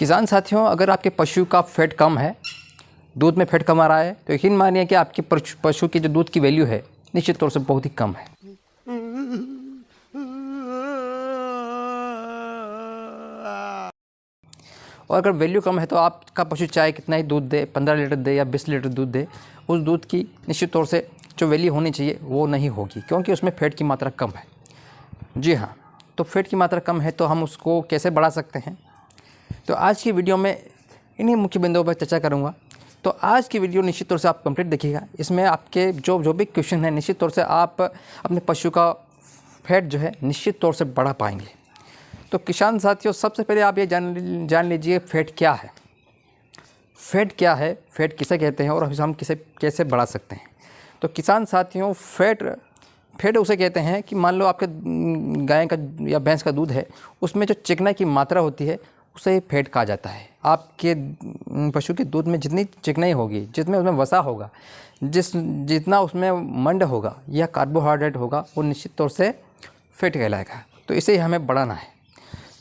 किसान साथियों, अगर आपके पशु का फैट कम है, दूध में फैट कम आ रहा है, तो यकीन मानिए कि आपके पशु की जो दूध की वैल्यू है निश्चित तौर से बहुत ही कम है। और अगर वैल्यू कम है तो आपका पशु चाहे कितना ही दूध दे, 15 लीटर दे या 20 लीटर दूध दे, उस दूध की निश्चित तौर से जो वैल्यू होनी चाहिए वो नहीं होगी, क्योंकि उसमें फैट की मात्रा कम है। जी हाँ, तो फैट की मात्रा कम है तो हम उसको कैसे बढ़ा सकते हैं, तो आज की वीडियो में इन्हीं मुख्य बिंदुओं पर चर्चा करूंगा। तो आज की वीडियो निश्चित तौर से आप कंप्लीट देखिएगा। इसमें आपके जो भी क्वेश्चन है निश्चित तौर से आप अपने पशु का फैट जो है निश्चित तौर से बढ़ा पाएंगे। तो किसान साथियों, सबसे पहले आप ये जान लीजिए फैट क्या है। फैट क्या है, फैट किसे कहते हैं और हम कैसे बढ़ा सकते हैं। तो किसान साथियों, फैट उसे कहते हैं कि मान लो आपके गाय का या भैंस का दूध है, उसमें जो चिकनाई की मात्रा होती है उसे फैट कहा जाता है। आपके पशु के दूध में जितनी चिकनाई होगी, जितने उसमें वसा होगा, जितना उसमें मंड होगा या कार्बोहाइड्रेट होगा, वो निश्चित तौर से फैट कहलाएगा। तो इसे हमें बढ़ाना है।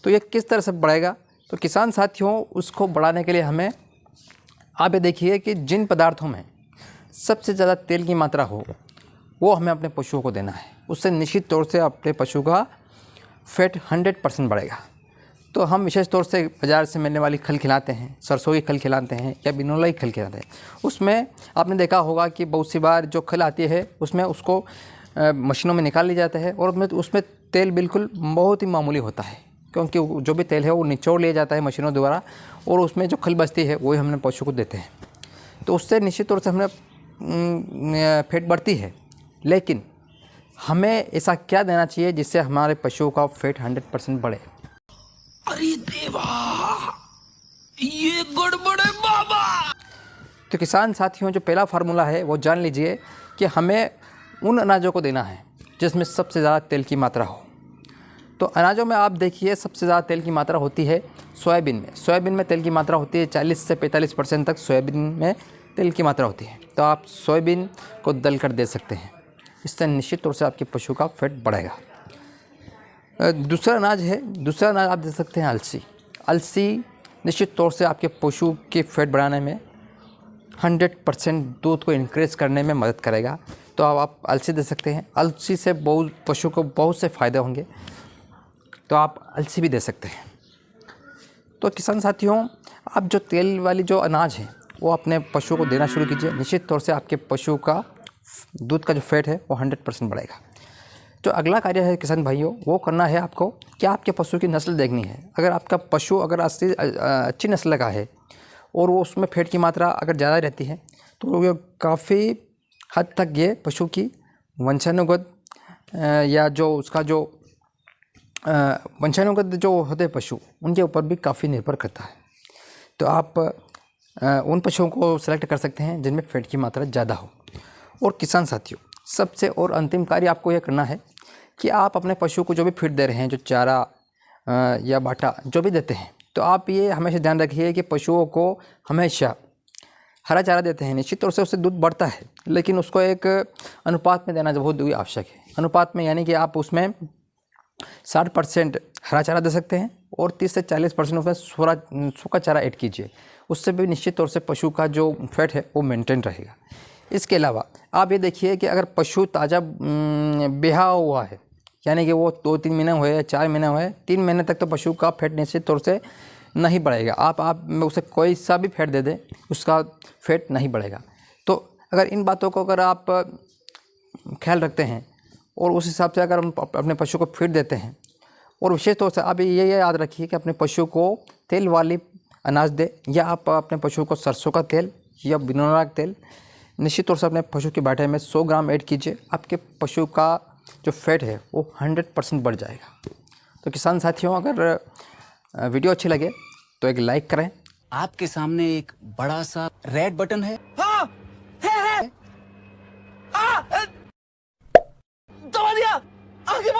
तो ये किस तरह से बढ़ेगा, तो किसान साथियों उसको बढ़ाने के लिए हमें आप ये देखिए कि जिन पदार्थों में सबसे ज़्यादा तेल की मात्रा हो वो हमें अपने पशुओं को देना है। उससे निश्चित तौर से अपने पशु का फैट 100% बढ़ेगा। तो हम विशेष तौर से बाज़ार से मिलने वाली खल खिलाते हैं, सरसों की खल खिलाते हैं या बिनोला की खल खिलाते हैं। उसमें आपने देखा होगा कि बहुत सी बार जो खल आती है उसमें उसको मशीनों में निकाल लिया जाता है और उसमें तेल बिल्कुल बहुत ही मामूली होता है, क्योंकि जो भी तेल है वो निचोड़ लिया जाता है मशीनों द्वारा और उसमें जो खल बचती है वही हमने पशु को देते हैं। तो उससे निश्चित तौर से हमें फैट बढ़ती है। लेकिन हमें ऐसा क्या देना चाहिए जिससे हमारे पशुओं का फैट 100% बढ़े। अरे देवा, ये गड़बड़ है बाबा। तो किसान साथियों, जो पहला फार्मूला है वो जान लीजिए कि हमें उन अनाजों को देना है जिसमें सबसे ज़्यादा तेल की मात्रा हो। तो अनाजों में आप देखिए सबसे ज़्यादा तेल की मात्रा होती है सोयाबीन में। सोयाबीन में तेल की मात्रा होती है 40 से 45% तक सोयाबीन में तेल की मात्रा होती है। तो आप सोयाबीन को दल कर दे सकते हैं, इससे निश्चित तौर से आपके पशु का फैट बढ़ेगा। दूसरा अनाज आप दे सकते हैं अलसी। अलसी निश्चित तौर से आपके पशु के फैट बढ़ाने में 100% दूध को इंक्रीज करने में मदद करेगा। तो आप अलसी दे सकते हैं। अलसी से पशु को बहुत से फ़ायदे होंगे, तो आप अलसी भी दे सकते हैं। तो किसान साथियों, आप जो तेल वाली जो अनाज है वो अपने पशु को देना शुरू कीजिए। निश्चित तौर से आपके पशु का दूध का जो फैट है वो 100% बढ़ेगा। जो अगला कार्य है किसान भाइयों, वो करना है आपको कि आपके पशु की नस्ल देखनी है। अगर आपका पशु अच्छी नस्ल का है और वो उसमें फैट की मात्रा अगर ज़्यादा रहती है तो ये काफ़ी हद तक ये पशु की वंशानुगत या जो उसका जो वंशानुगत जो होते हैं पशु, उनके ऊपर भी काफ़ी निर्भर करता है। तो आप उन पशुओं को सेलेक्ट कर सकते हैं जिनमें फैट की मात्रा ज़्यादा हो। और किसान साथियों, सबसे और अंतिम कार्य आपको यह करना है कि आप अपने पशु को जो भी फीड दे रहे हैं, जो चारा या बाटा जो भी देते हैं, तो आप ये हमेशा ध्यान रखिए कि पशुओं को हमेशा हरा चारा देते हैं। निश्चित तौर से उससे दूध बढ़ता है, लेकिन उसको एक अनुपात में देना बहुत ही आवश्यक है। अनुपात में यानी कि आप उसमें 60% हरा चारा दे सकते हैं और 30 से 40% उसमें सूखा चारा ऐड कीजिए। उससे भी निश्चित तौर से पशु का जो फैट है वो मेंटेन रहेगा। इसके अलावा आप ये देखिए कि अगर पशु ताज़ा ब्याहा हुआ है, यानी कि वो 2-3 महीने हुए, 4 महीने हुए, 3 महीने तक तो पशु का फैट निश्चित तौर से नहीं बढ़ेगा। आप उसे कोई सा भी फैट दे दें, उसका फैट नहीं बढ़ेगा। तो अगर इन बातों को अगर आप ख्याल रखते हैं और उस हिसाब से अगर हम अपने पशु को फीड देते हैं, और विशेष तौर से आप ये याद रखिए कि अपने पशु को तेल वाली अनाज दे, या आप अपने पशु को सरसों का तेल या बिनौला का तेल निश्चित तौर से अपने पशु के बाटे में 100 ग्राम ऐड कीजिए। आपके पशु का जो फैट है वो 100% बढ़ जाएगा। तो किसान साथियों, अगर वीडियो अच्छी लगे तो एक लाइक करें। आपके सामने एक बड़ा सा रेड बटन है। हाँ, है। दबा दिया, आगे बोलो।